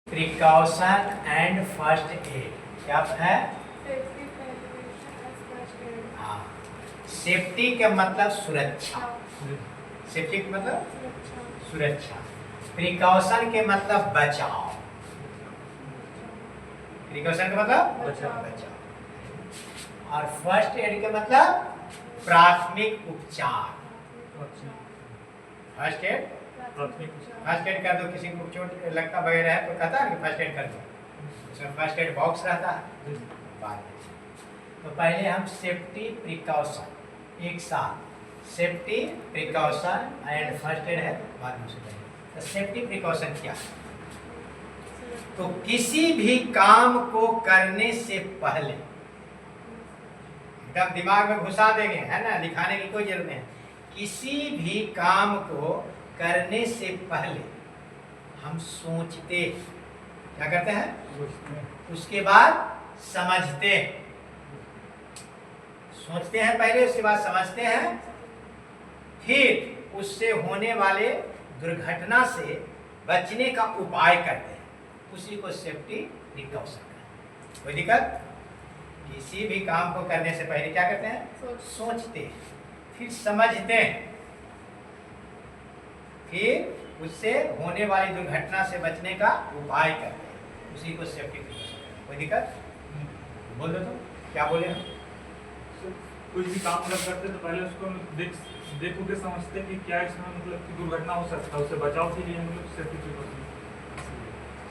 Precaution and first aid क्या है? हाँ, सेफ्टी का मतलब सुरक्षा। सेफ्टी का मतलब सुरक्षा। प्रिकॉशन के मतलब बचाव। प्रिकॉशन का मतलब बचाव। और फर्स्ट एड के मतलब प्राथमिक उपचार। फर्स्ट एड कर दो, किसी को चोट लगता वगैरह है तो कहता है कि फर्स्ट एड कर दो, उसमें फर्स्ट एड बॉक्स रहता है बाद में। तो पहले हम सेफ्टी प्रिकॉशन एक साथ, safety precaution and first aid है बाद में सुनेंगे। तो सेफ्टी प्रिकॉशन क्या है? तो किसी भी काम को करने से पहले एकदम दिमाग में घुसा देंगे, है ना, लिखाने की कोई जरूरत नहीं। किसी भी काम को करने से पहले हम सोचते, क्या करते हैं? उसके बाद समझते। सोचते हैं पहले, उसके बाद समझते हैं, फिर उससे होने वाले दुर्घटना से बचने का उपाय करते हैं। उसी को सेफ्टी प्रिकॉशन कहते हैं। कोई दिक्कत? किसी भी काम को करने से पहले क्या करते हैं? सोचते हैं, फिर समझते हैं, फिर उससे होने वाली दुर्घटना से बचने का उपाय करते हैं। उसी को सेफ्टी प्रिकॉशन कहते हैं। कोई दिक्कत? बोल दो तो क्या बोले हम? कोई भी काम मतलब करते तो पहले उसको देखो के समझते कि क्या इसमें मतलब कि दुर्घटना हो सकता है, उससे बचाव के लिए मतलब सेफ्टी प्रिकॉशन।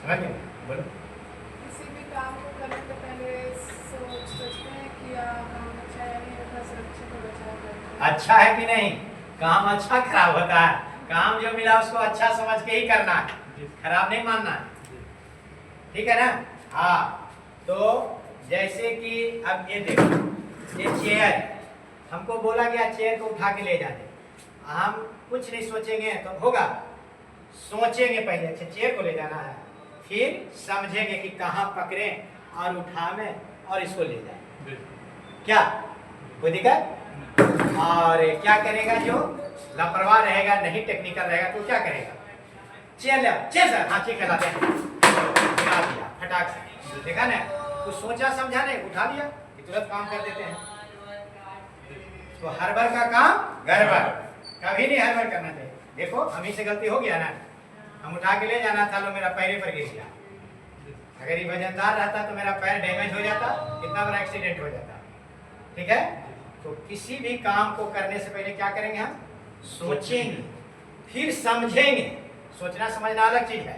समझ गए? बोलो। किसी भी काम को करने से पहले सोचते हैं कि काम अच्छा है नहीं, अपना सुरक्षित और बचाव करते हैं। अच्छा है कि नहीं? काम अच्छा खराब होता है, काम जो मिला उसको अच्छा समझ के ही करना है, खराब नहीं मानना है। ठीक है ना? हाँ, तो जैसे कि अब ये देखो, ये चेयर, हमको बोला गया चेयर को उठा के ले जाने, हम कुछ नहीं सोचेंगे तो होगा? सोचेंगे पहले, अच्छा चेयर को ले जाना है, फिर समझेंगे कि कहाँ पकड़ें और उठावें और इसको ले जाएं। क्या कोई दिक्कत? और क्या करेगा जो लापरवाह रहेगा, नहीं टेक्निकल रहेगा तो क्या करेगा? चेयर ले, चेयर सर, हाँ चेयर खिलाते हैं, गिरा दिया फटाक से। देखा ना, कुछ सोचा समझा नहीं, उठा लिया, तुरंत काम कर देते हैं। तो हड़बड़ का काम गड़बड़, कभी नहीं हड़बड़ करना चाहिए। देखो हम ही से गलती हो गया ना, हम उठा के ले जाना था, लो मेरा पैर पर गिर गया। अगर ये वजनदार रहता तो मेरा पैर डैमेज हो जाता, कितना बड़ा एक्सीडेंट हो जाता। ठीक है? तो किसी भी काम को करने से पहले क्या करेंगे? हम सोचेंगे, फिर समझेंगे। सोचना समझना अलग चीज है।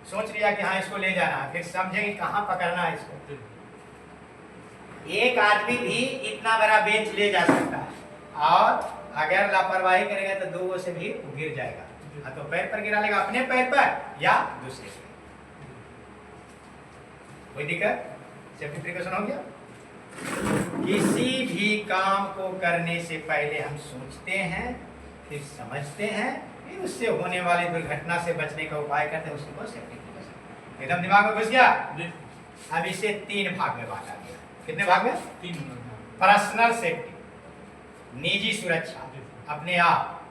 सोच लिया कि हाँ इसको ले जाना है, फिर समझेंगे कहाँ पकड़ना है इसको। एक आदमी भी इतना बड़ा बेंच ले जा सकता है, और अगर लापरवाही करेगा तो दो से भी गिर जाएगा। तो पैर पर गिरा लेगा, अपने पैर पर या दूसरे पे। कोई दिक्कत? सेफ्टी प्रिकॉशन हो गया। किसी भी काम को करने से पहले हम सोचते हैं, फिर समझते हैं, फिर उससे होने वाली दुर्घटना से बचने का उपाय करते हैं। उसको सेफ्टी प्रिकॉशन। एकदम दिमाग में घुस गया? अब इसे 3 भाग में बांटा गया। कितने भाग में? 3। पर्सनल सेफ्टी, निजी सुरक्षा, अपने आप,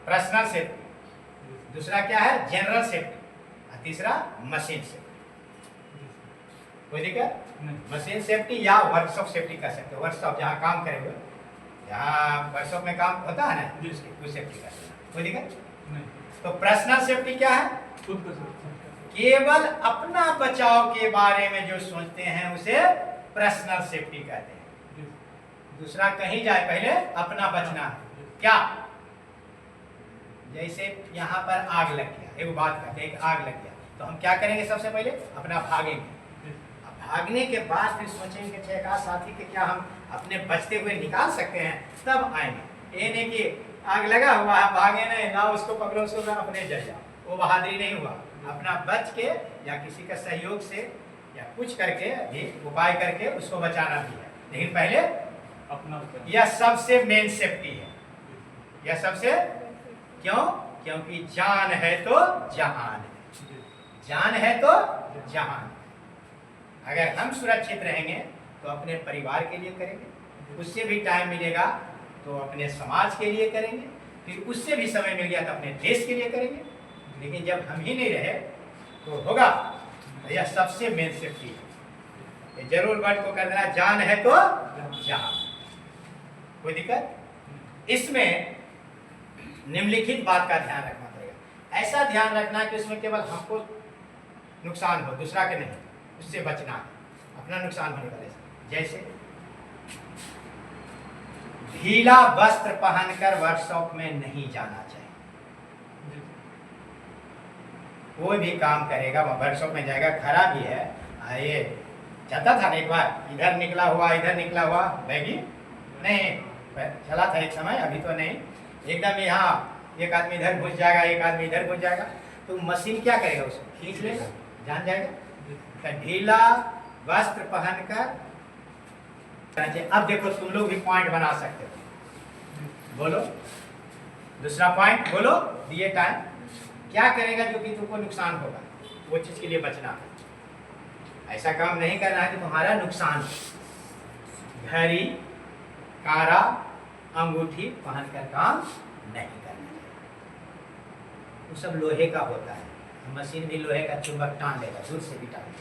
पर्सनल सेफ्टी। दूसरा क्या है? General safety. और तीसरा मशीन सेफ्टी। कोई दिक्कत? मशीन सेफ्टी या वर्कशॉप सेफ्टी कर सकते हो। वर्कशॉप जहाँ काम करे हुए, जहाँ वर्कशॉप में काम होता है ना, उसकी सेफ्टी कर सकते हो। कोई दिक्कत नहीं। तो पर्सनल सेफ्टी क्या है? खुद का सुरक्षा, केवल अपना बचाव के बारे में जो सोचते हैं उसे पर्सनल सेफ्टी कहते हैं। दूसरा कहीं जाए पहले अपना बचना है। क्या? जैसे यहाँ पर आग लग गया, एक बात करते हैं, एक आग लग गया तो हम क्या करेंगे? सबसे पहले अपना भागेंगे। भागने के बाद फिर सोचेंगे कि एक साथी के क्या हम अपने बचते हुए निकाल सकते हैं, तब आएंगे। ये नहीं कि आग लगा हुआ है, भागे नहीं, ना उसको पकड़ो, उसको अपने जल जाओ, वो बहादुरी नहीं हुआ। अपना बच के या किसी का सहयोग से या कुछ करके भी उपाय करके उसको बचाना भी है, लेकिन पहले अपना। यह सबसे मेन सेफ्टी है। यह सबसे क्यों? क्योंकि जान है तो जहान है, जान है तो जहान। अगर हम सुरक्षित रहेंगे तो अपने परिवार के लिए करेंगे, उससे भी टाइम मिलेगा तो अपने समाज के लिए करेंगे, फिर उससे भी समय मिल गया तो अपने देश के लिए करेंगे। लेकिन जब हम ही नहीं रहे तो होगा। तो यह सबसे मेन सेफ्टी है। ये जरूर वर्ड को कर देना, जान है तो जहां। कोई दिक्कत? इसमें निम्नलिखित बात का ध्यान रखना पड़ेगा। ऐसा ध्यान रखना कि उसमें केवल हमको नुकसान हो, दूसरा के नहीं, उससे बचना है, अपना नुकसान होने वाले से। जैसे ढीला वस्त्र पहनकर वर्कशॉप में नहीं जाना चाहिए। कोई भी काम करेगा वर्कशॉप में जाएगा, खराब ही है। ये जाता था ना एक बार, इधर निकला हुआ बैगी नहीं चला था एक समय, अभी तो नहीं। एकदम यहाँ एक आदमी इधर घुस जाएगा, एक आदमी इधर घुस जाएगा, तो मशीन क्या करेगा? उसको खींच लेगा, जान जाएगा। तो ढीला वस्त्र पहनकर। अब देखो तुम लोग भी पॉइंट बना सकते हो, बोलो दूसरा पॉइंट बोलो। दिए टाइम क्या करेगा जो कि तुमको नुकसान होगा, वो चीज के लिए बचना है। ऐसा काम नहीं करना है कि तुम्हारा नुकसान हो। घड़ी, कारा, अंगूठी पहनकर काम नहीं करना चाहिए। वो सब लोहे का होता है, मशीन भी लोहे का, चुंबक टान लेगा, दूर से भी टान लेगा,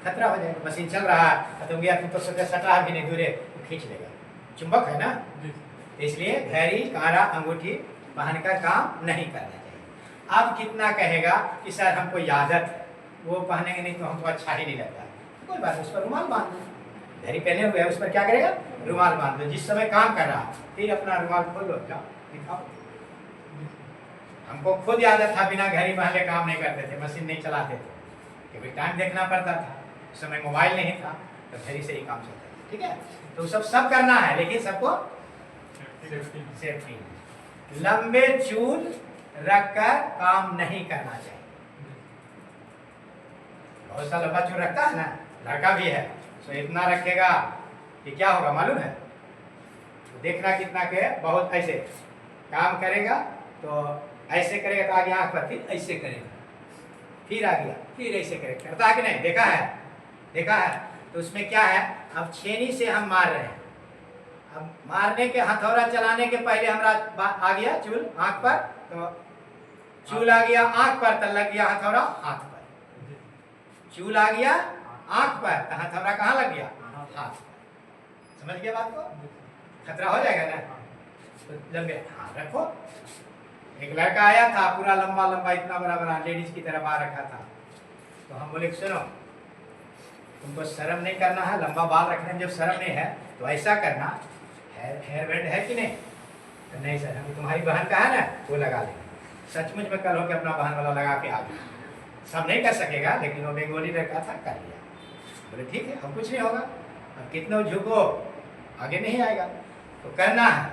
खतरा हो जाएगा। मशीन चल रहा है, तुम गया, तुम तो सोचा सटा भी नहीं, दूरे तो खींच लेगा, चुंबक है ना। इसलिए घड़ी, कारा, अंगूठी पहनकर काम नहीं करना चाहिए। अब कितना कहेगा कि सर हमको आदत है, वो पहनेंगे नहीं तो हमको अच्छा ही नहीं लगता, कोई बात, उस पर रुमाल बांध दो। घड़ी पहने हुए है, उस पर क्या करेगा? रुमाल बांध दो। जिस समय काम कर रहा है फिर अपना रुमाल खोल लो, जाओ दिखाओ। हमको खुद आदत था, बिना घड़ी पहने काम नहीं करते थे, मशीन नहीं चलाते थे, क्योंकि टाइम देखना पड़ता था, उस समय मोबाइल नहीं था, तो घड़ी से ही काम चलता था। ठीक है, तो सब करना है, लेकिन सबको सेफ्टी। लंबे चूल रखकर काम नहीं करना चाहिए। बहुत सा लंबा चूल रखता है ना, लड़का भी है, तो इतना रखेगा कि क्या होगा मालूम है? तो देखना कितना के बहुत ऐसे काम करेगा, तो ऐसे करेगा तो आगे आंख पर, फिर ऐसे करेगा, फिर आ गया, फिर ऐसे करेगा, करता है कि नहीं? देखा है। तो उसमें क्या है, अब छेनी से हम मार रहे हैं, अब मारने के हथौड़ा चलाने के पहले हमारा आ गया चूल आंख पर, तो चूल आ गया आंख पर, तो लग गया हथौड़ा हाथ पर। चूल आ गया आंख पर, तो हथौड़ा कहाँ लग गया? हाथ। समझ गया बात को? खतरा हो जाएगा ना। तो लंबे हाथ रखो। एक लड़का आया था, पूरा लंबा इतना बड़ा लेडीज की तरह बाल रखा था, तो हम बोले सुनो, तुमको शर्म नहीं करना है, लंबा बाल रखने में जब शर्म नहीं है तो ऐसा करना, हेयर बैंड है कि नहीं? तो नहीं सर, हम तुम्हारी बहन का है ना, वो लगा लेंगे। सचमुच में कल होकर अपना बहन वाला लगा के आ गया। सब नहीं कर सकेगा, लेकिन वो बेंगोली लड़का था, कर लिया। बोले ठीक है, अब कुछ नहीं होगा, अब कितना झुको आगे नहीं आएगा, तो करना है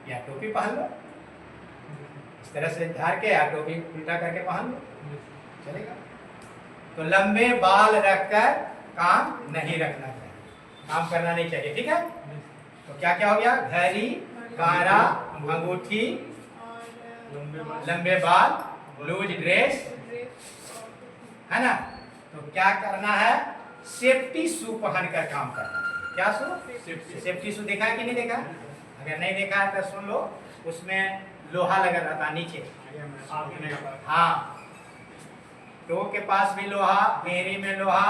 या टोपी पहन लो, इस तरह से झाड़ के या टोपी उल्टा करके पहन लो, चलेगा। तो लंबे बाल रखकर काम नहीं रखना चाहिए, काम करना नहीं चाहिए। ठीक है, तो क्या क्या हो गया? घड़ी, कारा, अंगूठी, लंबे बाल, लूज ड्रेस, है ना। तो क्या करना है? सेफ्टी शू पहनकर काम करना चाहिए। क्या शू? सेफ्टी शू देखा है कि नहीं देखा? अगर नहीं देखा है तो सुन लो, उसमें लोहा लगा रहता नीचे, हाँ, टो के पास भी लोहा, घेरी में लोहा,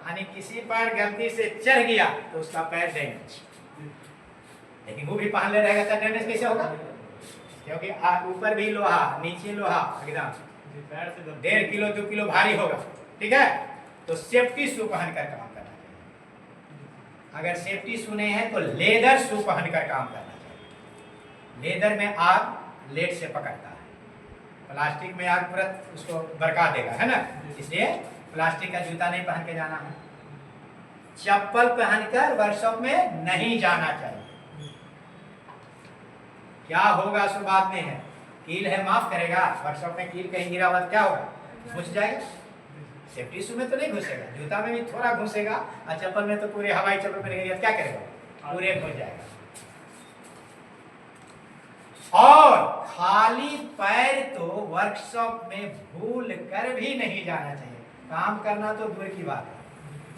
यानी किसी पर गलती से चढ़ गया तो उसका पैर डैमेज। लेकिन वो भी पहन ले रहेगा तो डैमेज कैसे होगा? क्योंकि ऊपर भी लोहा, नीचे लोहा, एकदम 1.5 किलो 2 किलो भारी होगा। ठीक है, तो सेफ्टी शू पहनकर काम करना चाहिए। अगर सेफ्टी शू नहीं है तो लेदर शू पहनकर काम करना चाहिए। लेदर में आग लेट से पकड़ता है, प्लास्टिक में आग तुरंत उसको बरका देगा, है ना। इसलिए प्लास्टिक का जूता नहीं पहन के जाना है। चप्पल पहनकर वर्कशॉप में नहीं जाना चाहिए। क्या होगा सो बात में है, कील है माफ करेगा, वर्कशॉप में कील कहीं गिरा हुआ क्या होगा? घुस जाएगा। सेफ्टी शू में तो नहीं घुसेगा, जूता में भी थोड़ा घुसेगा, और चप्पल में तो पूरे हवाई चप्पल पहनेगा, क्या करेगा? पूरे घुस जाएगा। और खाली पैर तो वर्कशॉप में भूल कर भी नहीं जाना चाहिए। काम करना तो दूर की बात है,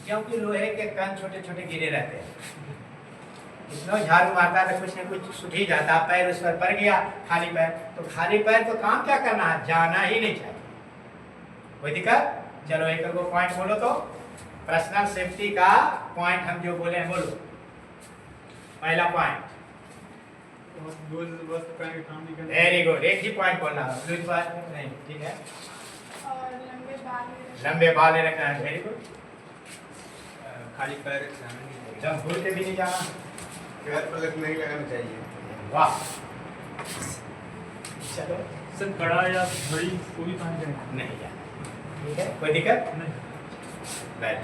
क्योंकि लोहे के कण छोटे छोटे गिरे रहते हैं, कितना झाड़ू मारता है तो कुछ न कुछ छूट ही जाता, पैर उस पर पड़ गया खाली पैर, तो खाली पैर तो काम क्या करना है, जाना ही नहीं चाहिए। कोई दिक्कत? चलो एक को पॉइंट बोलो तो पर्सनल सेफ्टी का पॉइंट हम जो बोले हैं बोलो। पहला पॉइंट, वेरी गुड, एक ही पॉइंट बोलना है, नहीं ठीक है। और लंबे बाल लंबे बाल रखना है, वेरी गुड। खाली पैर जाना नहीं चाहिए। जब भूल के भी नहीं जाना, पैर पर लग नहीं लगाना चाहिए। वाह। चलो सर कड़ा या घड़ी कोई पहन के नहीं जाना, ठीक है, कोई दिक्कत नहीं। बैठ।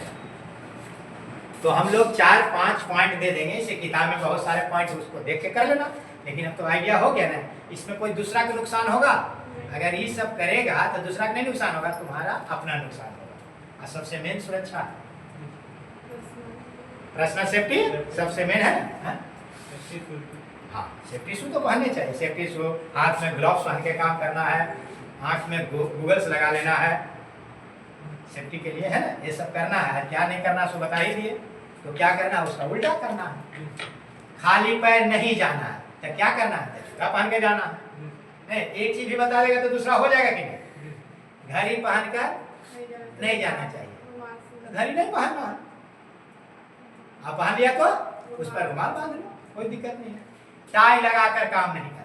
तो हम लोग 4-5 पॉइंट दे देंगे, इसे किताब में बहुत सारे पॉइंट उसको देख के कर लेना, लेकिन अब तो आइडिया हो गया ना, इसमें कोई दूसरा का नुकसान होगा? अगर ये सब करेगा तो दूसरा का नहीं नुकसान होगा, तुम्हारा अपना नुकसान होगा। और सबसे मेन सुरक्षा, पर्सनल सेफ्टी सबसे मेन है ना? हाँ, सेफ्टी शू तो पहनने चाहिए, सेफ्टी शू, हाथ में ग्लव्स पहन के काम करना है, आंख में गूगल्स लगा लेना है, सेफ्टी के लिए है ना, ये सब करना है। क्या नहीं करना सो बता ही दिए, तो क्या करना है उसका उल्टा करना है। खाली पैर नहीं जाना है, तो क्या करना है, जूता पहन के जाना है। नहीं, एक चीज भी बता देगा तो दूसरा हो जाएगा कि नहीं? घड़ी पहनकर नहीं जाना चाहिए, घड़ी नहीं पहनना है। आप पहन लिया तो उस पर रुमाल बांध लो, कोई दिक्कत नहीं है। टाई लगाकर काम नहीं करना,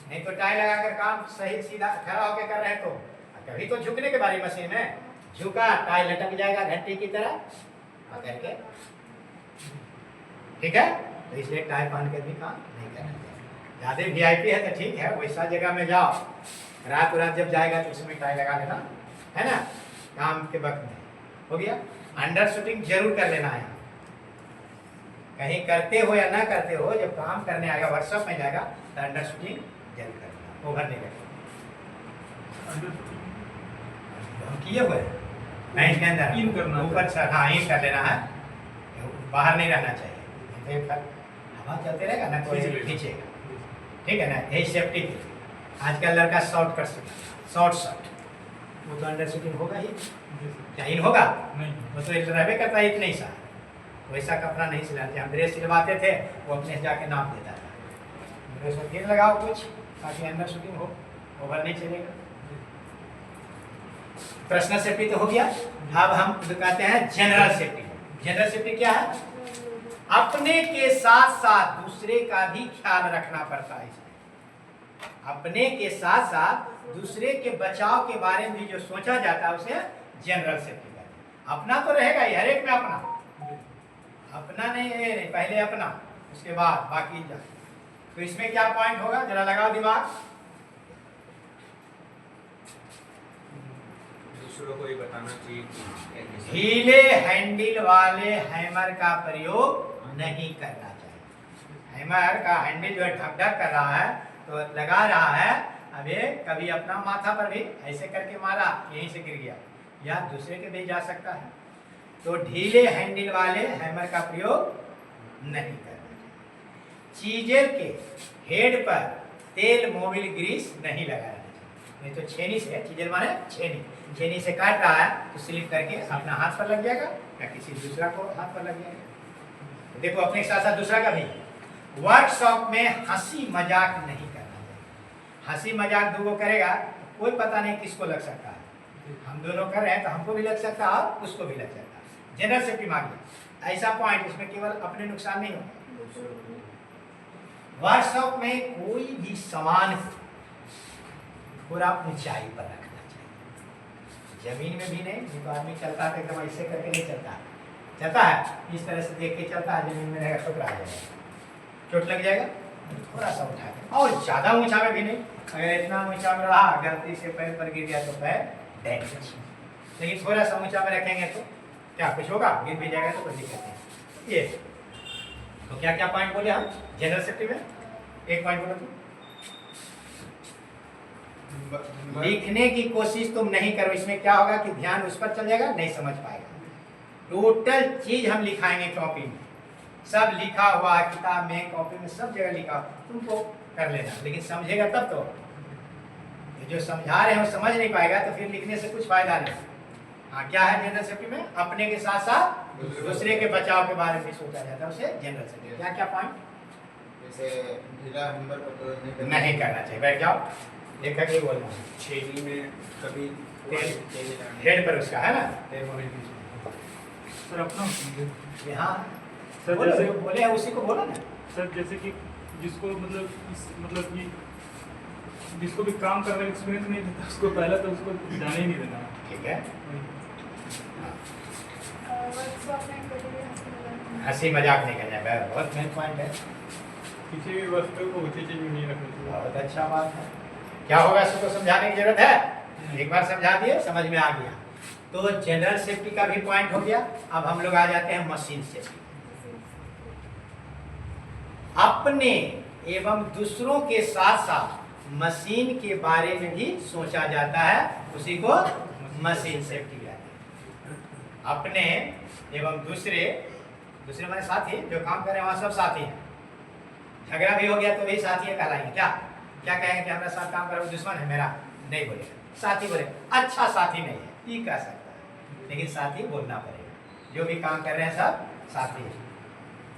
नहीं तो टाई लगाकर काम सही सीधा खड़ा होकर कर रहे हैं तो कभी तो झुकने के बारे मशीन में झुका, टाई लटक जाएगा घंटी की तरह पकड़ के, ठीक है। तो इसलिए टाई पहन कर भी काम नहीं करना चाहिए। ज़्यादा वीआईपी है तो ठीक है, वैसा जगह में जाओ, रात जब जाएगा तो उसमें टाई लगा लेना है ना, काम के वक्त में हो गया। अंडर शूटिंग जरूर कर लेना है, कहीं करते हो या ना करते हो, जब काम करने आएगा वर्कशॉप में जाएगा तो अंडर शूटिंग जरूर कर लेना, ओवर नहीं करना। हम किए हुए पैंट के अंदर इन करना, ऊपर से, हाँ इन कर लेना है, बाहर नहीं रहना चाहिए, हवा चलते रहेगा ना कोई खींचेगा, ठीक है ना, यही सेफ्टी के लिए। आजकल लड़का शॉर्ट कर सकता है, शॉर्ट शॉर्ट, वो तो अंडर शूटिंग होगा ही, क्या इन होगा? नहीं। वो तो रहबे करता है इतना ही सा, वैसा कपड़ा नहीं सिलाते, हम ड्रेस सिलवाते थे, वो अपने से जाके नाप देता था। ड्रेस में फिर लगाओ कुछ ताकि अंडर शूटिंग हो, ओवर नहीं चलेगा। पर्सनल सेफ्टी तो हो गया, अब हम कहते हैं जनरल सेफ्टी। जनरल सेफ्टी क्या है? अपने के साथ साथ दूसरे का भी ख्याल रखना पड़ता है इसमें। अपने के साथ साथ दूसरे के बचाव के बारे में भी जो सोचा जाता है उसे जनरल सेफ्टी कहते हैं। अपना तो रहेगा ही, हर एक में अपना, अपना नहीं है, पहले अपना, उसके बाद बाकी जा। तो इसमें क्या पॉइंट होगा, जरा लगाओ दिमाग। दूसरों को ये बताना चाहिए कि ढीले हैंडल वाले हैमर का प्रयोग नहीं करना चाहिए। हैमर का हैंडल जो है ढक ढक कर रहा है तो लगा रहा है, अबे कभी अपना माथा पर भी ऐसे करके मारा, यहीं से गिर गया, या दूसरे के भी जा सकता है। तो ढीले हैंडल वाले हैमर का प्रयोग नहीं करना चाहिए। चीजर के हेड पर तेल मोबिल ग्रीस नहीं लगाना चाहिए, नहीं तो छेनी से, चीजर माने छेनी, छेनी से काट रहा है तो स्लिप करके अपना हाथ पर लग जाएगा या किसी दूसरा को हाथ पर लग जाएगा। तो देखो अपने साथ साथ दूसरा का भी। वर्कशॉप में हंसी मजाक नहीं करना चाहिए। हंसी मजाक दो करेगा कोई पता नहीं किसको लग सकता है, हम दोनों कर रहे हैं तो हमको भी लग सकता है और उसको भी लग सकता है। जनरल सेफ्टी मांगिए, ऐसा पॉइंट इसमें केवल अपने नुकसान नहीं होगा। वर्कशॉप में कोई भी सामान पूरा ऊंचाई पर रखना चाहिए, जमीन में भी नहीं। तो आदमी चलता है एकदम ऐसे करके नहीं चलता, चलता है इस तरह से देख के चलता है, जमीन में रहेगा ठुकरा जाएगा, चोट लग जाएगा। थोड़ा सा उठा के, और ज़्यादा ऊंचा में भी नहीं, अगर इतना ऊंचा में रहा गलती से पैर पर गिर गया तो पैर डैमेज, लेकिन थोड़ा सा ऊंचा में रखेंगे तो क्या कुछ होगा, गिर भी जाएगा तो कोई दिक्कत नहीं। ये तो क्या क्या पॉइंट बोले हम जनरल सेफ्टी में? एक पॉइंट बोलो तुम। लिखने की कोशिश तुम नहीं करो, इसमें क्या होगा कि ध्यान उस पर चल जाएगा, नहीं समझ पाएगा। टोटल चीज हम लिखाएंगे कॉपी में, सब लिखा हुआ है किताब में, कॉपी में, सब जगह लिखा, तुमको कर लेना, लेकिन समझेगा तब तो। जो समझा रहे हैं वो समझ नहीं पाएगा तो फिर लिखने से कुछ फायदा नहीं। हाँ, क्या है जनरल सेफ्टी में? अपने के साथ साथ दूसरे के बचाव के बारे में सोचा जाता है, उसे जनरल सेफ्टी। क्या क्या पॉइंट? जैसे ढीला हमर को तो नहीं करना चाहिए। बैठ जाओ, देखा कि बोलना है। छेनी में कभी हेड पर उसका है ना। सर अपना हाँ सर बोलो, जैसे जो बोले हैं उसी को बोलो ना। सर जैसे कि जिसको मतलब कि जिसको भी काम करने का एक्सपीरियंस नहीं देता उसको पहले तो उसको जाने ही नहीं देना। ठीक है, वर्कशॉप में कभी हंसी मजाक नहीं करना है, बहुत मेन पॉइंट है। किसी भी वस्तु को ऊंची चीज में नहीं रखना चाहिए। बहुत अच्छा बात है। क्या होगा, इसको समझाने की जरूरत है? एक बार समझा दिए, समझ में आ गया। तो जनरल सेफ्टी का भी पॉइंट हो गया। अब हम लोग आ जाते हैं मशीन सेफ्टी। अपने एवं दूसरों के साथ साथ मशीन के बारे में भी सोचा जाता है, उसी को मशीन सेफ्टी कहते हैं। अपने एवं दूसरे हमारे साथी जो काम कर रहे हैं वहाँ सब साथी हैं। झगड़ा भी हो गया तो भी साथी कहलाएंगे। क्या क्या कहेंगे कि हमारा साथ काम कर रहा दुश्मन है मेरा? नहीं बोलेगा, साथी बोले। अच्छा साथी नहीं है ये कह सकता है, लेकिन साथी बोलना पड़ेगा। जो भी काम कर रहे हैं सब साथी है,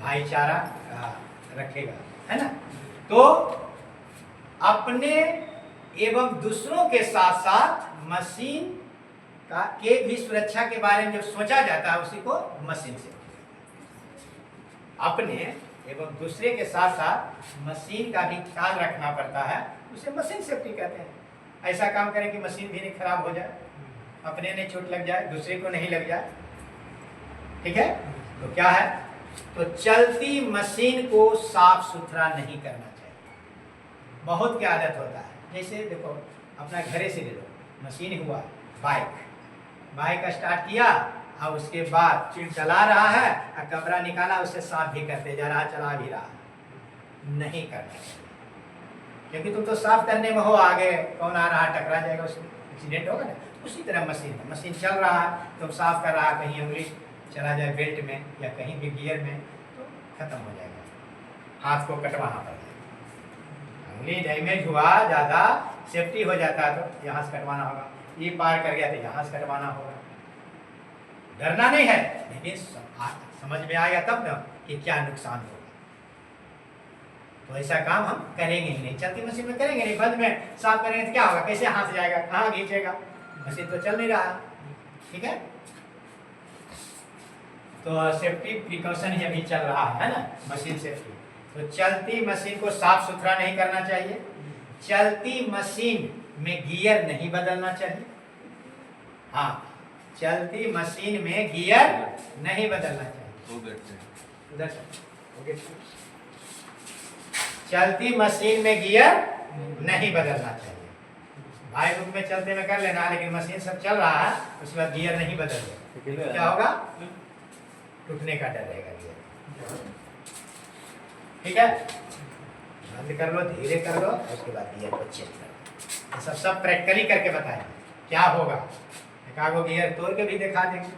भाईचारा रखेगा, है ना। तो अपने एवं दूसरों के साथ साथ मशीन के भी सुरक्षा के बारे में जब सोचा जाता है उसी को मशीन सेफ्टी। अपने एवं दूसरे के साथ साथ मशीन का भी ख्याल रखना पड़ता है, उसे मशीन सेफ्टी कहते हैं। ऐसा काम करें कि मशीन भी नहीं खराब हो जाए, अपने नहीं चोट लग जाए, दूसरे को नहीं लग जाए। ठीक है, तो क्या है, तो चलती मशीन को साफ सुथरा नहीं करना चाहिए। बहुत की आदत होता है, जैसे देखो अपना घरे से ले लो, मशीन हुआ बाइक स्टार्ट किया और उसके बाद चला रहा है और कमरा निकाला, उसे साफ भी करते जा रहा, चला भी रहा। नहीं करना चाहिए, क्योंकि तुम तो साफ करने में हो, आगे कौन आ रहा टकरा जाएगा, उसमें एक्सीडेंट होगा ना। उसी तरह मशीन चल रहा है, तुम साफ कर रहा, कहीं उंगली चला जाए बेल्ट में या कहीं भी गियर में तो खत्म हो जाएगा, हाथ को कटवाना पड़ेगा। उंगली डैमेज हुआ, ज़्यादा सेफ्टी हो जाता है तो यहाँ से कटवाना होगा, ये पार कर गया तो यहाँ से कटवाना होगा। डरना नहीं है, लेकिन समझ में आएगा तब ना कि क्या नुकसान होगा। तो ऐसा काम हम करेंगे ही नहीं, चलती मशीन में करेंगे नहीं। बंद में साफ करेंगे तो क्या होगा, कैसे हाथ जाएगा, कहाँ खींचेगा, मशीन तो चल नहीं रहा है। ठीक है, तो सेफ्टी प्रिकॉशन ही अभी चल रहा है ना, मशीन सेफ्टी। तो चलती मशीन को साफ सुथरा नहीं करना चाहिए, चलती मशीन में गियर नहीं बदलना चाहिए। हाँ, चलती मशीन में गियर नहीं बदलना चाहिए। उधर से चलती मशीन में गियर नहीं बदलना चाहिए। भाई बुक में चलते में कर लेना, लेकिन मशीन सब चल रहा है उसके बाद गियर नहीं बदल, क्या होगा, टूटने का डर रहेगा गियर। ठीक है, बंद कर लो, धीरे कर लो, उसके बाद गियर को चेक करो। सब प्रैक्टिकली करके बताएं क्या होगा। एकागो गियर तोड़ के भी दिखा देंगे।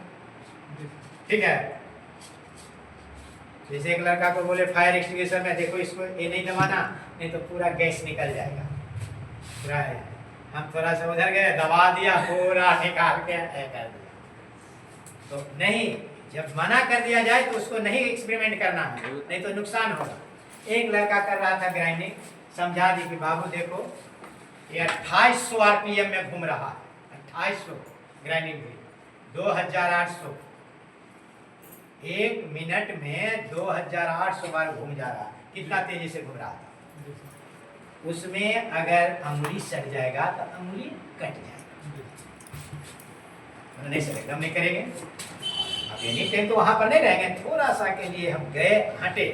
ठीक है, जैसे एक लड़का को बोले फायर एक्सटिंग्विशर में, देखो इसको ये नहीं दबाना, नहीं तो पूरा गैस निकल जाएगा पूरा है। हम थोड़ा सा उधर गए, दबा दिया, पूरा निकाल के कर दिया। तो नहीं, जब मना कर दिया जाए तो उसको नहीं एक्सपेरिमेंट करना है, नहीं तो नुकसान होगा। एक लड़का कर रहा था ग्राइंडिंग, समझा दी कि बाबू देखो ये 2800 आरपीएम में घूम रहा है, 2800 ग्राइंडिंग हुई, 2800 1 मिनट में 2800 बार घूम जा रहा है। कितना तेजी से घूम रहा था। उसमें अगर अंगुली सट जाएगा तो अंगुली कट जाएगा, नहीं सटेगा, हम नहीं करेंगे। अब एनी टाइम तो वहां पर नहीं रहेंगे, थोड़ा सा के लिए हम गए, हटे,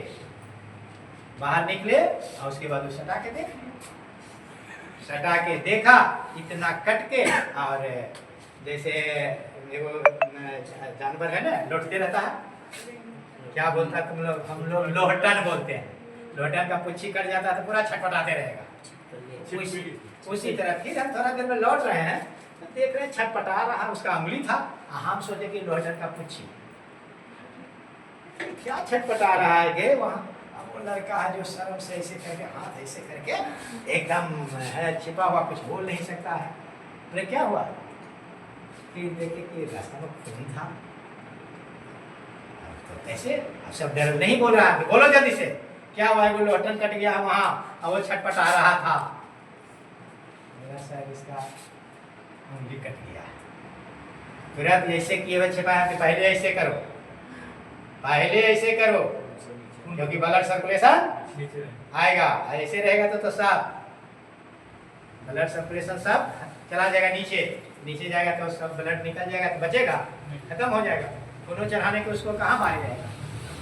बाहर निकले और उसके बाद सटा के देखा इतना कट के। और जैसे वो जानवर है ना, लौटते रहता है, क्या बोलता है तुम लोग, हम लोग लोहटन बोलते हैं। लोहटन का पुच्छी कट जाता तो पूरा छटपटाते रहेगा, उसी तरह। फिर हम थोड़ा देर में लौट रहे हैं तो देख रहे हैं छटपटा रहा, उसका अंगुली था, हम सोचे कि लोहटन का पुच्छी, क्या छटपटा रहा है। गए वहाँ, अब वो लड़का है जो शर्म से ऐसे करके, हाथ ऐसे करके एकदम है छिपा हुआ, कुछ बोल नहीं सकता है। बोले क्या हुआ, फिर देखे कि रास्ता में खून था। तो कैसे? अब सब डर नहीं बोल रहा है, बोलो जल्दी से क्या हुआ है? बोलो हटन कट गया वहां और वो छटपटा रहा था। मेरा शायद इसका उंगली कट गया। तुरंत ऐसे किए हुए छिपाया कि पहले ऐसे करो, पहले ऐसे करो, क्योंकि ब्लड सर्कुलेशन नीचे रहें। आएगा। ऐसे रहेगा तो सब ब्लड सर्कुलेशन सब चला जाएगा नीचे, नीचे जाएगा तो सब ब्लड निकल जाएगा तो बचेगा, खत्म हो जाएगा। दोनों चढ़ाने के उसको कहाँ मारे जाएगा?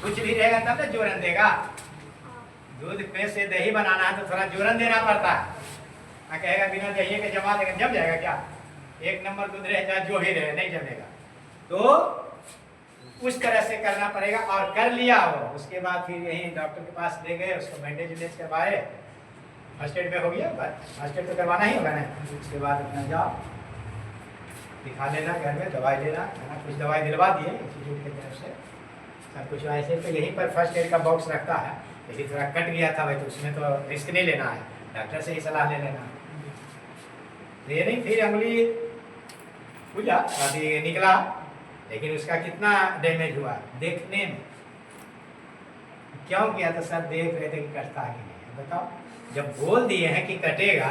कुछ भी रहेगा तब तो जोरन देगा। दूध पे से दही बनाना है तो थोड़ा जोरन देना पड़ता है। कहेगा बिना दही के जमा देगा, जम जाएगा क्या? एक नंबर दूध रहे चाहे जो भी रहे, नहीं जमेगा। तो उस तरह से करना पड़ेगा। और कर लिया वो, उसके बाद फिर यही डॉक्टर के पास ले गए, उसको बैंडेज उंडेज करवाए। फर्स्ट एड में हो गया, फर्स्ट एड तो करवाना ही होगा ना। उसके बाद अपना जाओ दिखा लेना, घर में दवाई लेना, कुछ दवाई दिलवा दिए इंस्टीट्यूट की तरफ से, सब कुछ ऐसे। तो यहीं पर फर्स्ट एड का बॉक्स रखता है, लेकिन थोड़ा कट गया था भाई, तो उसमें तो रिस्क नहीं लेना है, डॉक्टर से ही सलाह ले लेना। ये नहीं, फिर उंगली पूजा अभी निकला, लेकिन उसका कितना डैमेज हुआ देखने में। क्यों किया? तो सर देख रहे थे कि कटता है कि नहीं। बताओ, जब बोल दिए हैं कि कटेगा,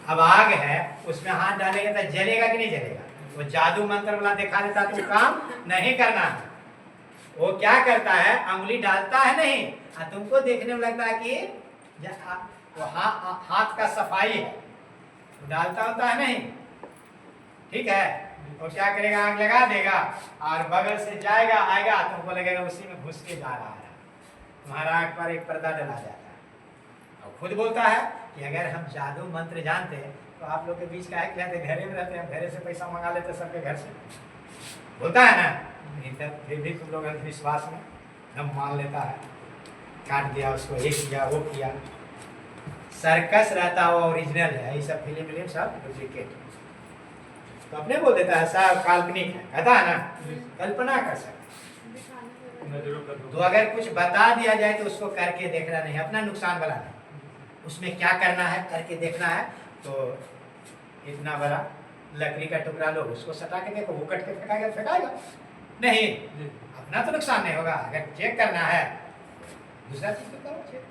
अब आग है उसमें हाथ डालेगा तो जलेगा कि नहीं जलेगा? वो जादू मंत्र वाला दिखा देता तो काम नहीं करना है। वो क्या करता है, अंगुली डालता है नहीं, तुमको देखने में लगता है कि वो हाथ का सफाई है, डालता होता है नहीं, ठीक है। और क्या करेगा, आग लगा देगा और बगल से जाएगा आएगा, तुमको लगेगा उसी में घुस के जा रहा है। तुम्हारा आंख पर एक पर्दा डला जाता है। और खुद बोलता है कि अगर हम जादू मंत्र जानते हैं तो आप लोग के बीच का है, घरे में रहते हैं, घरे से पैसा मंगा लेते सबके घर से, बोलता है ना। फिर भी तुम लोग अंधविश्वास में दम मान लेता है, काट दिया उसको, ये किया वो किया। सर्कस रहता है वो ओरिजिनल है, ये सब फिल्म सब डुप्लीकेट। तो अपने बोल देता है सब काल्पनिक है, कहता है ना, कल्पना कर सकते। तो अगर कुछ बता दिया जाए तो उसको करके देखना नहीं, अपना नुकसान वाला नहीं। उसमें क्या करना है करके देखना है। तो इतना बड़ा लकड़ी का टुकड़ा लो, उसको सटा के देखो, वो कट के फेंकाएगा नहीं, अपना तो नुकसान नहीं होगा। अगर चेक करना है दूसरा चीज तो करो चेक।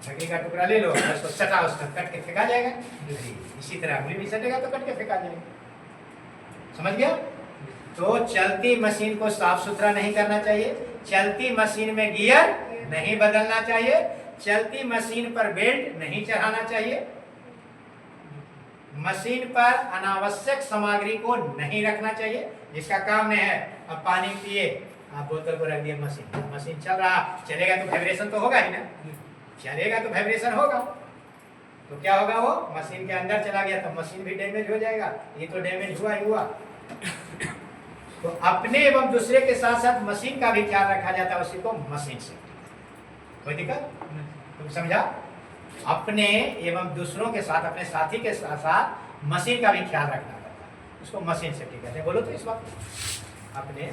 लकड़ी का टुकड़ा ले लो, उसको सटा, उसको कट के फेंका जाएगा। इसी तरह उंगली भी सटेगा तो कट के फेंका जाएगा। समझ गया? तो चलती मशीन को साफ सुथरा नहीं करना चाहिए, चलती मशीन में गियर नहीं बदलना चाहिए, चलती मशीन पर बेल्ट नहीं चढ़ाना चाहिए, मशीन पर अनावश्यक सामग्री को नहीं रखना चाहिए जिसका काम नहीं है। अब पानी पिए, आप बोतल को रख दिए मशीन चल रहा, चलेगा तो वाइब्रेशन तो होगा ही ना, चलेगा तो वाइब्रेशन होगा। तो क्या होगा, वो मशीन के अंदर चला गया तो मशीन भी डैमेज हो जाएगा। ये तो डैमेज हुआ ही हुआ। तो अपने एवं दूसरे के साथ साथ मशीन का भी ख्याल रखा जाता है, उसी को मशीन से। कोई दिक्कत? तुम समझा? अपने एवं दूसरों के साथ, अपने साथी के साथ साथ मशीन का भी ख्याल रखना पड़ता है, उसको मशीन सेफ्टी कहते हैं। बोलो तो इस वक्त अपने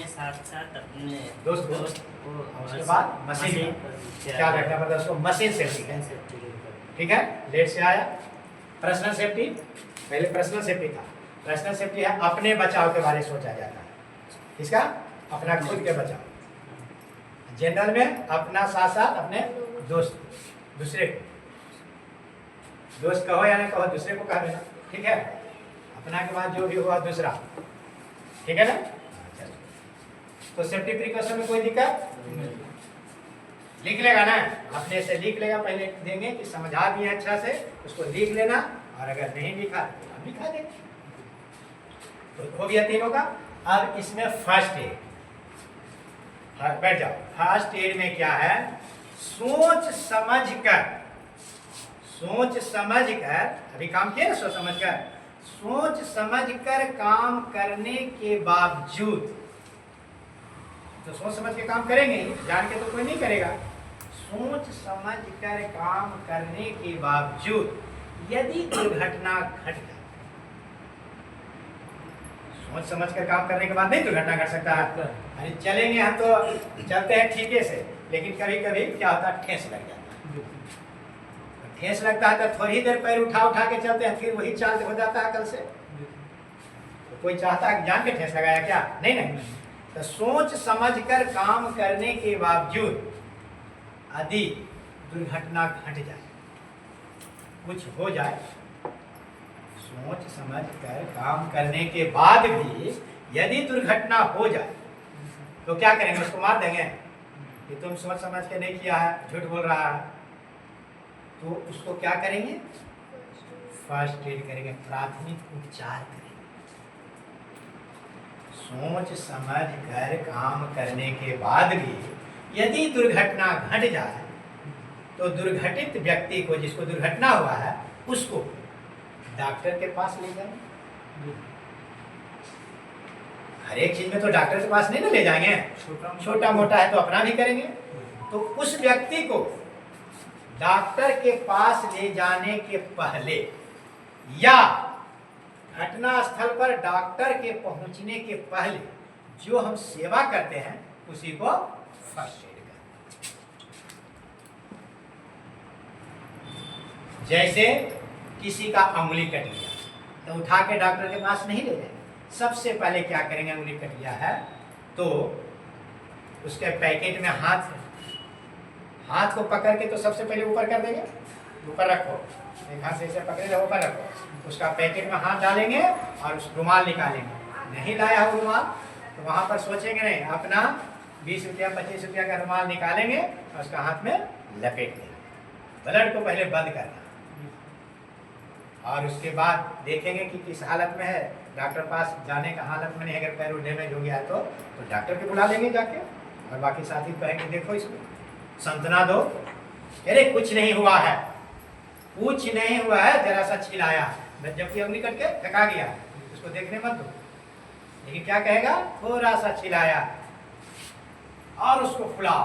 साथ साथ अपने दोस्त को, उसके बाद मशीन ख्याल रखना पड़ता है, उसको मशीन सेफ्टी कहते हैं। ठीक है, लेट से आया पर्सनल सेफ्टी। पहले पर्सनल सेफ्टी था, पर्सनल सेफ्टी है अपने बचाव के बारे में सोचा जाता है। इसका अपना खुद के बचाव। जनरल में अपना साथ साथ अपने दोस्त, दूसरे को दोस्त कहो या नहीं कहो, दूसरे को कह देना, ठीक है। अपना के बाद जो भी हुआ दूसरा, ठीक है ना। तो सेफ्टी प्रिकॉशन में कोई दिक्कत लिख लेगा ना, अपने से लिख लेगा, पहले देंगे कि समझा दिए अच्छा से, उसको लिख लेना। और अगर नहीं लिखा तो हम लिखा देंगे। तो हो गया तीनों का। अब इसमें फर्स्ट एड, बैठ जाओ। फर्स्ट एड में क्या है, सोच समझ कर अभी काम किया ना, सोच समझ कर काम करने के बावजूद, तो सोच समझ के काम करेंगे, जान के तो कोई नहीं करेगा। सोच समझ कर काम करने के बावजूद यदि दुर्घटना घट जाए, सोच समझ कर काम करने के बाद नहीं दुर्घटना घट सकता है। अरे चलेंगे हम तो चलते हैं ठीके से, लेकिन कभी कभी क्या होता है, ठेस लग जाता है। ठेस लगता है तो थोड़ी देर पैर उठा के चलते हैं, फिर वही चाल हो जाता है कल से। कोई चाहता है जान के ठेस लगाया क्या? नहीं नहीं। तो सोच समझ कर काम करने के बावजूद यदि दुर्घटना घट जाए, कुछ हो जाए, सोच समझ कर काम करने के बाद भी यदि दुर्घटना हो जाए तो क्या करेंगे? उसको मार देंगे कि तुम सोच समझ के नहीं किया है, झूठ बोल रहा है। तो उसको क्या करेंगे? फर्स्ट एड करेंगे, प्राथमिक उपचार करेंगे। सोच समझ कर काम करने के बाद भी यदि दुर्घटना घट जाए तो दुर्घटित व्यक्ति को, जिसको दुर्घटना हुआ है, उसको डॉक्टर के पास ले जाएंगे। हर एक चीज में तो डॉक्टर के पास नहीं ना ले जाएंगे, छोटा मोटा है तो अपना भी करेंगे। तो उस व्यक्ति को डॉक्टर के पास ले जाने के पहले या घटना स्थल पर डॉक्टर के पहुंचने के पहले जो हम सेवा करते हैं उसी को फर्स्ट एड कहते हैं। जैसे किसी का अंगुली कट गया तो उठा के डॉक्टर के पास नहीं ले जाएंगे। सबसे पहले क्या करेंगे? अंगुली कट गया है तो उसके पैकेट में हाथ को पकड़ के तो सबसे पहले ऊपर कर देंगे, ऊपर रखो, एक हाथ से ऐसे पकड़े रहो, ऊपर रखो, उसका पैकेट में हाथ डालेंगे और उस रुमाल निकालेंगे। नहीं लाया हो रुमाल तो वहां पर सोचेंगे नहीं, अपना 20 रुपया 25 रुपया का रुमाल निकालेंगे और उसका हाथ में लपेट देंगे। ब्लड को पहले बंद करना और उसके बाद देखेंगे कि किस हालत में है। डॉक्टर पास जाने का हालत में नहीं, अगर पैर डैमेज हो गया है तो डॉक्टर के बुला लेंगे जाके। और बाकी साथी कहेंगे देखो इसको सांत्वना दो, अरे कुछ नहीं हुआ है, कुछ नहीं हुआ है, जरा सा छिलाया, जबकि अंगुली कट के फेंका गया, उसको देखने मत दो। लेकिन क्या कहेगा? थोड़ा सा छिलाया और उसको फुलाओ।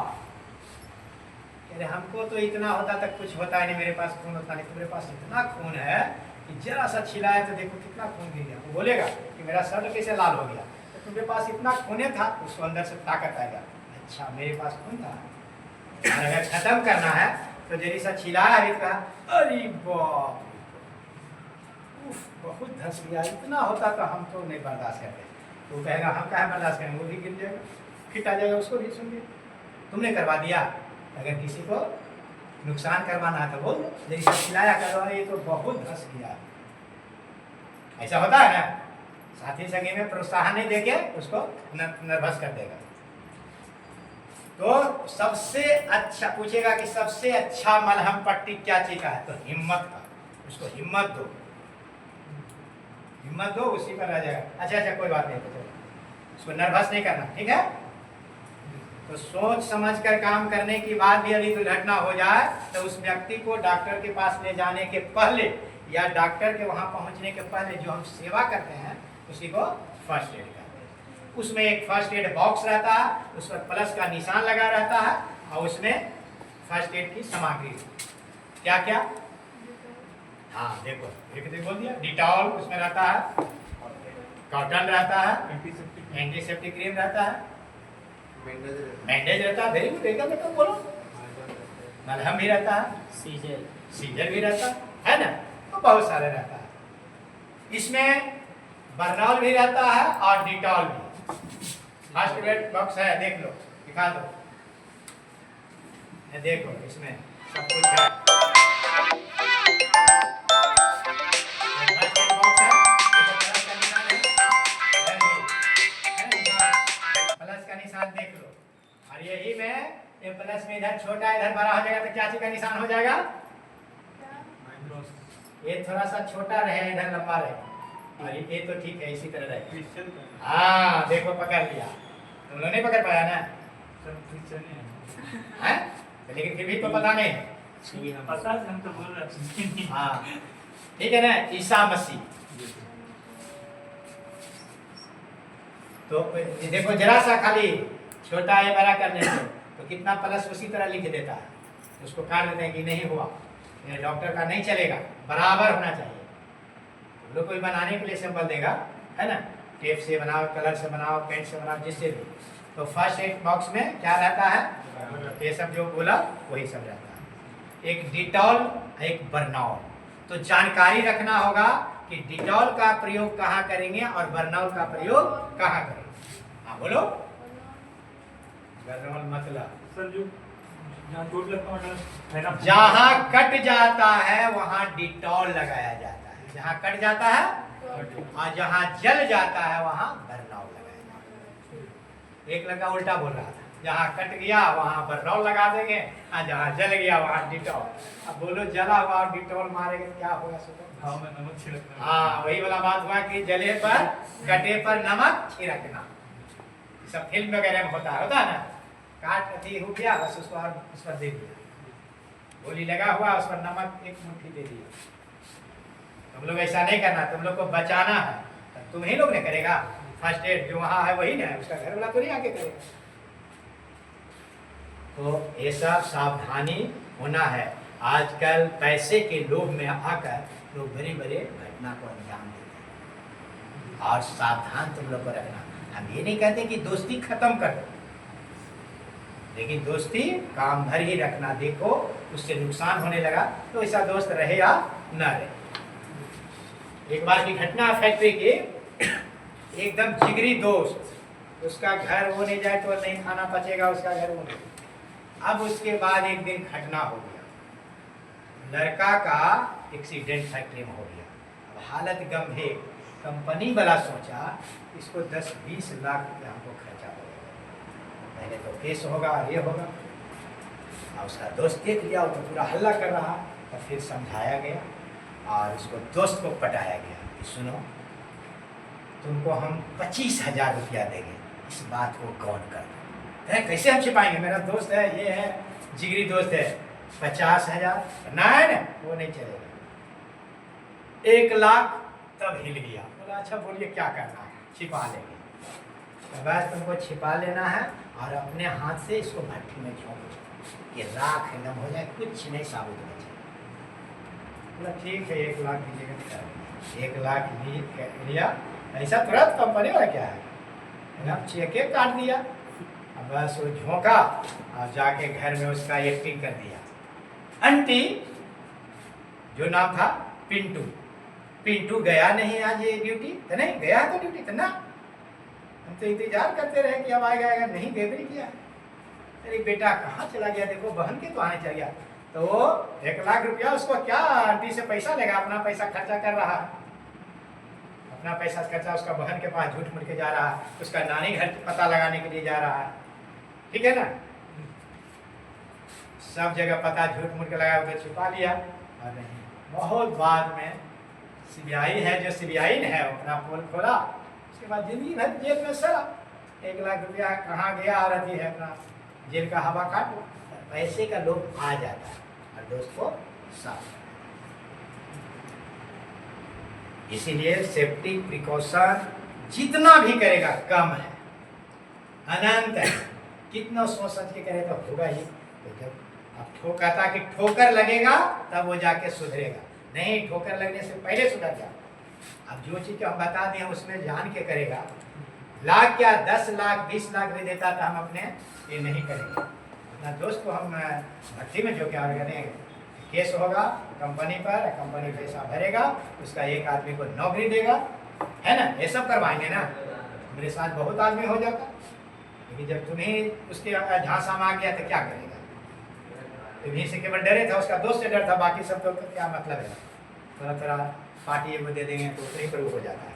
अरे हमको तो इतना होता तक कुछ होता है नहीं, मेरे पास खून होता नहीं, तुम्हारे पास इतना खून है कि जरा सा छिलाया तो देखो कितना खून गिर गया। वो बोलेगा कि मेरा शर्ट कैसे लाल हो गया? तो तुम्हारे पास इतना खून था, उसको अंदर से ताकत आएगा, अच्छा मेरे पास खून था। और अगर खत्म करना है तो जरी सा छिलाया भी कहा, अरे बाप बहुत धस गया, इतना होता तो हम तो नहीं बर्दाश्त करते। तो कहेगा हम क्या बर्दाश्त करेंगे, वो भी गिर जाएगा, फिट आ जाएगा, उसको भी सुनिए तुमने करवा दिया। अगर किसी को नुकसान करवाना है तो बोल दो, जैसे खिलाया करो, ये तो बहुत धस गया, ऐसा होता है ना। साथी संगी में प्रोत्साहन नहीं देके उसको नर्वस कर देगा। तो सबसे अच्छा पूछेगा कि सबसे अच्छा मलहम पट्टी क्या चीज का है, तो हिम्मत का, उसको हिम्मत दो, हिम्मत दो, उसी पर रह जाएगा। अच्छा कोई बात नहीं, तो उसको नर्वस नहीं करना, ठीक है। तो सोच समझ कर काम करने के बाद भी यदि दुर्घटना हो जाए तो उस व्यक्ति को डॉक्टर के पास ले जाने के पहले या डॉक्टर के वहां पहुंचने के पहले जो हम सेवा करते हैं उसी को फर्स्ट एड कहते हैं। उसमें एक फर्स्ट एड बॉक्स रहता है, उस पर प्लस का निशान लगा रहता है और उसमें फर्स्ट एड की सामग्री क्या क्या, हाँ देखो एक बोल दिया, डिटॉल उसमें रहता है, कॉटन रहता है, एंटीसेप्टिक क्रीम रहता है, बैंडेज रहता है, वेरी गुड, एकदम एकदम बोलो, मलहम भी रहता है, सीजर भी रहता है ना, तो बहुत सारे रहता है। इसमें बर्नॉल भी रहता है और डिटॉल भी। फर्स्ट एड बॉक्स है, देख लो, दिखा दो, ये देखो इसमें सब कुछ है। देख लो, और यही में ये प्लस में इधर छोटा इधर बड़ा हो जाएगा तो क्या चीज का निशान हो जाएगा? ये थोड़ा सा छोटा रहे, इधर लंबा रहे, और ये तो ठीक है इसी तरह रहे। हाँ देखो पकड़ लिया, तुम लोग नहीं पकड़ पाया ना, है? लेकिन फिर भी तो पता नहीं, पता है, हम तो बोल रहे हैं। हाँ ठीक है ना, ईसा मसीह। तो देखो जरा सा खाली छोटा है बड़ा करने से तो कितना प्लस उसी तरह लिख देता है, तो उसको काट देते हैं कि नहीं हुआ, ये डॉक्टर का नहीं चलेगा, बराबर होना चाहिए। तो लोग कोई बनाने के लिए सिंबल देगा, है ना, टेप से बनाओ, कलर से बनाओ, पेंट से बनाओ, जिससे भी। तो फर्स्ट एड बॉक्स में क्या रहता है, ये सब जो बोला वही सब रहता है। एक डिटॉल, एक बर्नॉल। तो जानकारी रखना होगा कि डिटॉल का प्रयोग कहाँ करेंगे और बर्नॉल का प्रयोग कहाँ करेंगे। हाँ बोलो। बर्नॉल मतलब सर जो जहाँ चोट लगता है फैला जहाँ कट जाता है वहाँ डिटॉल लगाया जाता है, जहाँ कट जाता है, और जहाँ जल जाता है वहाँ बर्नॉल लगाया जाता है। एक लड़का उल्टा बोल रहा था, जहाँ कट गया वहाँ बर्नॉल लगा देंगे, और जहाँ जल गया वहाँ डिटॉल। अब बोलो जला हुआ और डिटॉल मारेंगे तो क्या होगा सोचो। घाव में नमक छिड़कना। हाँ वही वाला बात हुआ कि जले पर कटे पर नमक छिड़कना, सब फिल्म वगैरह में होता है ना। काट अथी हो गया बस उसको और उस पर दे दिया, गोली लगा हुआ उस पर नमक एक मुट्ठी दे दिया। तुम लोग ऐसा नहीं करना, तुम लोग को बचाना है, तुम ही लोग ने करेगा। फर्स्ट एड जो वहाँ है वही ना, उसका घर वाला तो नहीं आके करेगा। तो ये सब सावधानी होना है। आजकल पैसे के लोभ में आकर लोग बड़ी बड़ी घटना को अंजाम देते हैं, और सावधान तुम लोग को रखना। हम ये नहीं कहते कि दोस्ती खत्म कर दो, लेकिन दोस्ती काम भर ही रखना। देखो उससे नुकसान होने लगा तो ऐसा दोस्त रहे या न रहे। एक बार की घटना फैक्ट्री की, एकदम जिगरी दोस्त, उसका घर वो नहीं जाए तो नहीं खाना पचेगा, उसका घर वो नहीं। अब उसके बाद एक दिन घटना हो गया, लड़का का एक्सीडेंट फैक्ट्री में हो गया। अब हालत गंभीर। कंपनी वाला सोचा इसको 10-20 लाख रुपया हमको खर्चा होगा, पहले तो केस होगा ये होगा। और उसका दोस्त देख लिया, वो तो पूरा हल्ला कर रहा, तो फिर समझाया गया और उसको दोस्त को पटाया गया कि सुनो तुमको हम 25,000 रुपया देंगे, इस बात को गौर कर दो। अरे कैसे हम छिपाएंगे, मेरा दोस्त है, ये है, जिगरी दोस्त है। 50,000 नहीं, वो नहीं चलेगा। 1 लाख तब हिल गया, बोला अच्छा बोलिए क्या करना है, छिपा लेंगे। तो बस तुमको छिपा लेना है और अपने हाथ से इसको भट्टी में झोंक दो, ये राख एकदम हो जाए, कुछ नहीं साबुत बचे। बोला ठीक है 1 लाख दीजिएगा। 1 लाख लिया, ऐसा तुरंत कंपनी वाला क्या है, एकदम चेक काट दिया। अब बस वो झोंका और जाके घर में उसका एक्टिंग कर दिया। आंटी जो नाम था पिंटू, पिंटू गया नहीं आज ये ड्यूटी, तो नहीं गया तो ड्यूटी तो ना, हम तो इंतजार करते रहे कि अब आएगा, आएगा नहीं, बेबरी किया। अरे बेटा कहाँ चला गया, देखो बहन के तो आने चल गया। तो वो 1 लाख रुपया उसको क्या आंटी से पैसा लेगा, अपना पैसा खर्चा कर रहा है, अपना पैसा खर्चा उसका बहन के पास झूठ मूठ के जा रहा है, उसका नानी घर पता लगाने के लिए जा रहा है, ठीक है ना। सब जगह पता झूठ मूठ के लगा उधर छुपा लिया। और नहीं, बहुत बाद में सीबीआई है जो सीबीआई ने है अपना पोल खोला, उसके बाद जिंदगी भर जेल में सड़ा। 1 लाख रुपया कहाँ गया और अभी है अपना जेल का हवा काटो। पैसे का लोभ आ जाता है और दोस्त को साफ। इसीलिए सेफ्टी प्रिकॉशन जितना भी करेगा कम है, अनंत है। कितना सोच समझ के करे तो होगा ही। तो जब अब कहता कि ठोकर लगेगा तब वो जाके सुधरेगा, नहीं ठोकर लगने से पहले सुधर जा। अब जो चीज हम बता दें उसमें जान के करेगा, लाख क्या 10 लाख 20 लाख भी देता था हम अपने ये नहीं करेंगे। अपना दोस्त को हम भर्ती में जो क्या करेंगे, केस होगा कंपनी पर, कंपनी पैसा भरेगा, उसका एक आदमी को नौकरी देगा, है ना, ये सब करवाएंगे ना। मेरे साथ बहुत आदमी हो जाता, लेकिन जब तुम्हें उसके झांसा में आ गया तो क्या करेगा। तुम्हीं से केवल डरे था, उसका दोस्त से डर था, बाकी सब तो क्या मतलब है। थोड़ा थोड़ा पार्टी वो दे देंगे तो उतने पर हो जाता है।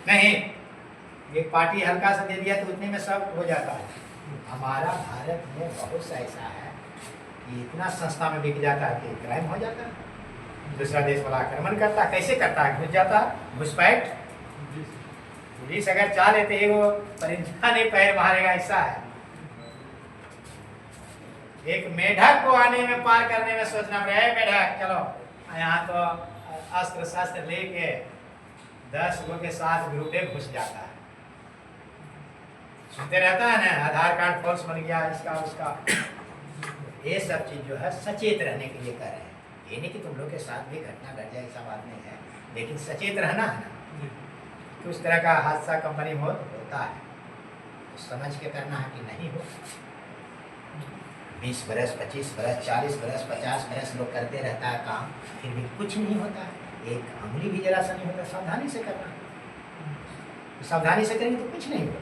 नहीं, एक पार्टी हल्का सा दे दिया तो उतने में सब हो जाता है। हमारा भारत में बहुत सा ऐसा है कि इतना संस्था में बिक जाता है कि क्राइम हो जाता है। दूसरा देश वाला आक्रमण करता है, कैसे करता है, घुस जाता है घुसपैठ। पुलिस अगर चाह लेते है वो परिंदा नहीं पैर मारेगा, ऐसा है। एक मेढक को आने में पार करने में सोचना पड़े, मेढक चलो यहाँ तो अस्त्र शस्त्र लेके 10 लोग के साथ ग्रुपे घुस जाता है। सुनते रहता है ना, आधार कार्ड फॉल्स बन गया, इसका उसका। ये सब चीज जो है सचेत रहने के लिए कर रहे हैं। ये नहीं कि तुम लोग के साथ भी घटना घट जाए, ऐसा बात नहीं है, लेकिन सचेत रहना है ना। तो उस तरह का हादसा कंपनी में होता है, तो समझ के करना है कि नहीं हो। 20 बरस 25 बरस 40 बरस 50 बरस लोग करते रहता है काम, फिर भी कुछ नहीं होता है। एक अंगुली भी जरा सा नहीं होता, सावधानी से करना। तो सावधानी से करेंगे तो कुछ नहीं होगा।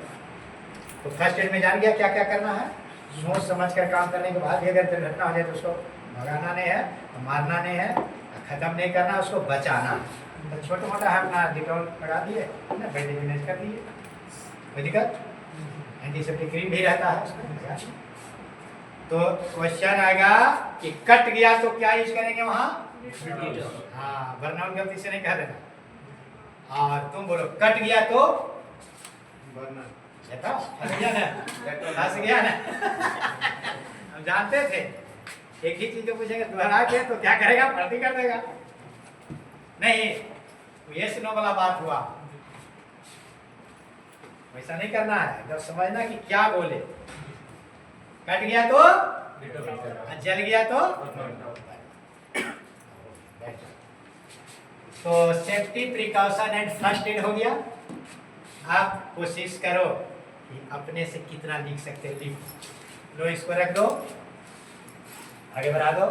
तो फर्स्ट एड में जान गया क्या क्या करना है, सोच समझ कर काम करने के बाद भी अगर दुर्घटना हो जाए तो उसको भगाना नहीं है, मारना नहीं है, खत्म नहीं करना, उसको बचाना। तो छोटा मोटा है अपना डिटॉल लगा दिए ना, बैंडेज कर दिए, कोई दिक्कत, एंटीसेप्टिक क्रीम भी रहता है उसमें लगा दिए। तो क्वेश्चन आएगा कि कट गया तो क्या यूज करेंगे वहां, हाँ, बर्नआउट गलती से नहीं कह देना। और तुम बोलो कट गया तो वरना फंस गया ना, फंस गया ना। हम जानते थे एक ही चीज को पूछेंगे दोहरा के तो क्या करेगा, पलटी कर देगा। नहीं, ये सुनो वाला बात हुआ, वैसा नहीं करना है। जब समझना कि क्या बोले, कट गया तो, जल गया तो safety precaution and first aid हो गया। आप कोशिश करो कि अपने से कितना लिख सकते हो लिख लो, इसको रख दो, आगे बढ़ा दो।